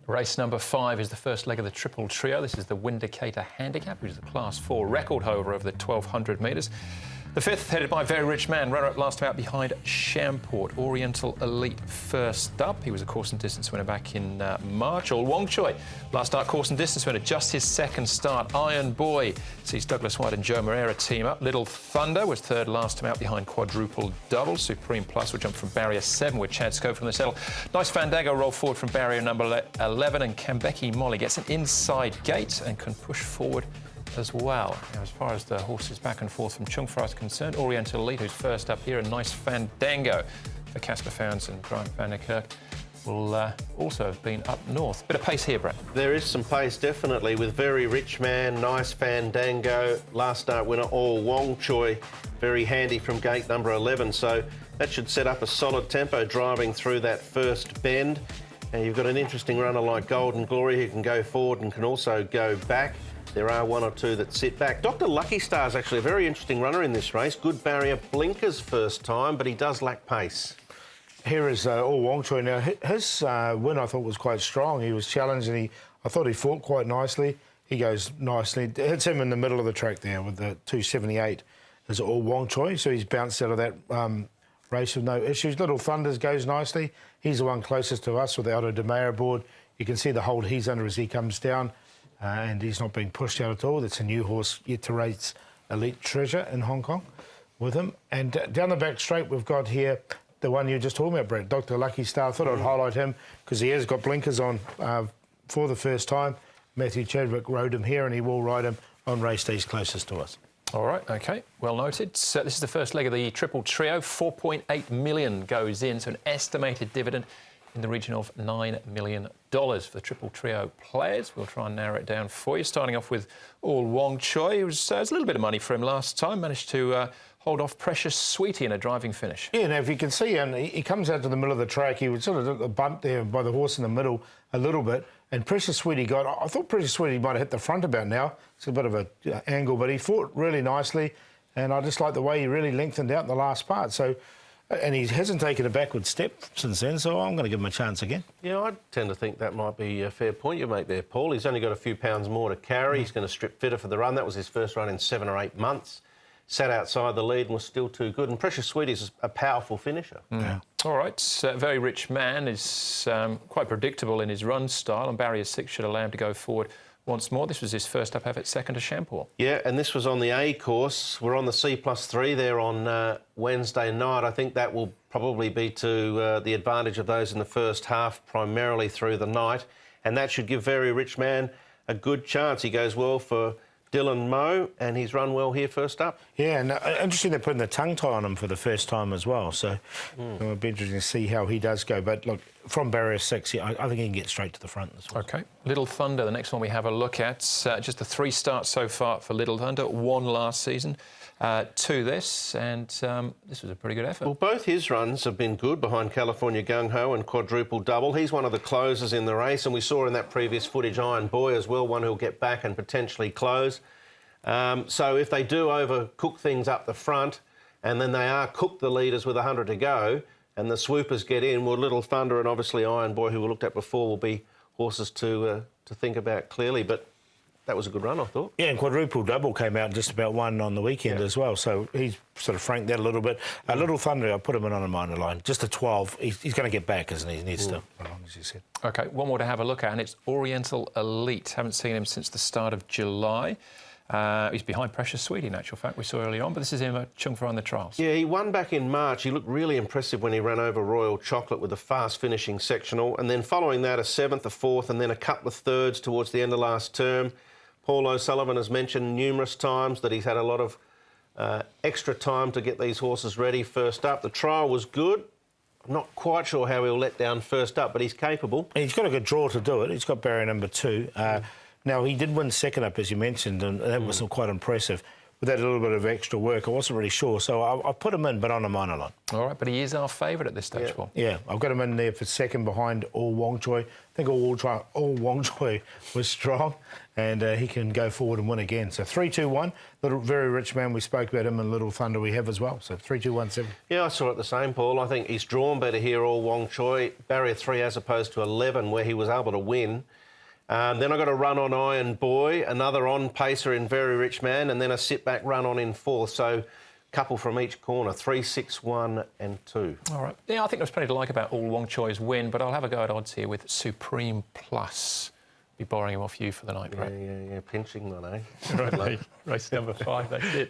Race number 5 is the first leg of the triple trio. This is the Windicator Handicap, which is the Class 4 record holder over the 1,200 metres. The fifth, headed by Very Rich Man, runner-up last time out behind Champort. Oriental Elite first up. He was a course and distance winner back in March. All Wong Choi, last start course and distance winner, just his second start. Iron Boy sees Douglas White and Joe Moreira team up. Little Thunder was third last time out behind Quadruple Double. Supreme Plus will jump from barrier 7 with Chad Scofield from the saddle. Nice Fandango roll forward from barrier number 11, and Kambeki Molly gets an inside gate and can push forward as well. Now, as far as the horses back and forth from Chung Fra is concerned, Oriental Elite, who's first up here, a nice Fandango for Casper Fownes and Grant van der Kerk, will also have been up north. Bit of pace here, Brett. There is some pace, definitely, with Very Rich Man, nice Fandango, last start winner, All Wong Choi, very handy from gate number 11, so that should set up a solid tempo driving through that first bend. And you've got an interesting runner like Golden Glory who can go forward and can also go back. There are one or two that sit back. Dr. Lucky Star is actually a very interesting runner in this race. Good barrier, blinkers first time, but he does lack pace. Here is All Wong Choi. Now, his win, I thought, was quite strong. He was challenged and I thought he fought quite nicely. He goes nicely. It hits him in the middle of the track there with the 278 is All Wong Choi. So he's bounced out of that race with no issues. Little Thunders goes nicely. He's the one closest to us with the Auto de Meyer board. You can see the hold he's under as he comes down. And he's not being pushed out at all. That's a new horse yet to race Elite Treasure in Hong Kong with him. And down the back straight, we've got here the one you were just talking about, Brett, Dr. Lucky Star. I thought I'd highlight him because he has got blinkers on for the first time. Matthew Chadwick rode him here and he will ride him on race days closest to us. All right, OK, well noted. So this is the first leg of the triple trio. 4.8 million goes in, so an estimated dividend in the region of $9 million for the triple trio players. We'll try and narrow it down for you. Starting off with All Wong Choi. It was a little bit of money for him last time. Managed to hold off Precious Sweetie in a driving finish. Yeah, now if you can see, and he comes out to the middle of the track. He was sort of at the bump there by the horse in the middle a little bit. And Precious Sweetie I thought Precious Sweetie might have hit the front about now. It's a bit of an angle, but he fought really nicely. And I just like the way he really lengthened out in the last part. So. And he hasn't taken a backward step since then, so I'm going to give him a chance again. Yeah, I tend to think that might be a fair point you make there, Paul. He's only got a few pounds more to carry. He's going to strip fitter for the run. That was his first run in 7 or 8 months. Sat outside the lead and was still too good. And Precious Sweetie's a powerful finisher. Yeah. All right, Very Rich Man is quite predictable in his run style, and barrier 6 should allow him to go forward once more. This was his first up effort, second to Champort. Yeah, and this was on the A course. We're on the C+3 there on Wednesday night. I think that will probably be to the advantage of those in the first half, primarily through the night. And that should give Very Rich Man a good chance. He goes well for Dylan Moe, and he's run well here first up. Yeah, and interesting they're putting the tongue tie on him for the first time as well. So it'll be interesting to see how he does go. But look, from barrier 6, I think he can get straight to the front as well. OK. Little Thunder, the next one we have a look at. Just the 3 starts so far for Little Thunder. 1 last season, 2 this, and this was a pretty good effort. Well, both his runs have been good behind California Gung Ho and Quadruple Double. He's one of the closers in the race, and we saw in that previous footage Iron Boy as well, one who'll get back and potentially close. So if they do overcook things up the front and then they are cooked the leaders with 100 to go and the swoopers get in, well, Little Thunder and obviously Iron Boy, who we looked at before, will be horses to think about clearly. But that was a good run, I thought. Yeah, and Quadruple Double came out just about 1 on the weekend as well, so he's sort of franked that a little bit. Little Thunder, I put him in on a minor line, just a 12. He's going to get back, isn't he? He needs to, as you said. OK, one more to have a look at, and it's Oriental Elite. Haven't seen him since the start of July. He's behind Precious Sweetie, in actual fact, we saw earlier on, but this is him at Chung Fra in the trials. Yeah, he won back in March. He looked really impressive when he ran over Royal Chocolate with a fast-finishing sectional, and then following that, a 7th, a 4th, and then a couple of 3rds towards the end of last term. Paul O'Sullivan has mentioned numerous times that he's had a lot of extra time to get these horses ready first up. The trial was good. I'm not quite sure how he'll let down first up, but he's capable. He's got a good draw to do it. He's got barrier number 2. Now, he did win second up, as you mentioned, and that was quite impressive. with that little bit of extra work, I wasn't really sure. So I put him in, but on a minor line. All right, but he is our favourite at this stage, Paul. Yeah, I've got him in there for second behind All Wong Choi. I think All Wong Choi was strong, and he can go forward and win again. So 3-2-1. Little Very Rich Man, we spoke about him, and Little Thunder we have as well. So 3-2-1-7. Yeah, I saw it the same, Paul. I think he's drawn better here, All Wong Choi. Barrier 3 as opposed to 11, where he was able to win. Then I got a run on Iron Boy, another on pacer in Very Rich Man, and then a sit-back run on in fourth. So couple from each corner, 3, 6, 1 and 2. All right. Yeah, I think there's plenty to like about All Wong Choi's win, but I'll have a go at odds here with Supreme Plus. Be borrowing him off you for the night, right? Yeah, pinching one, eh? Right, race number 5, that's it.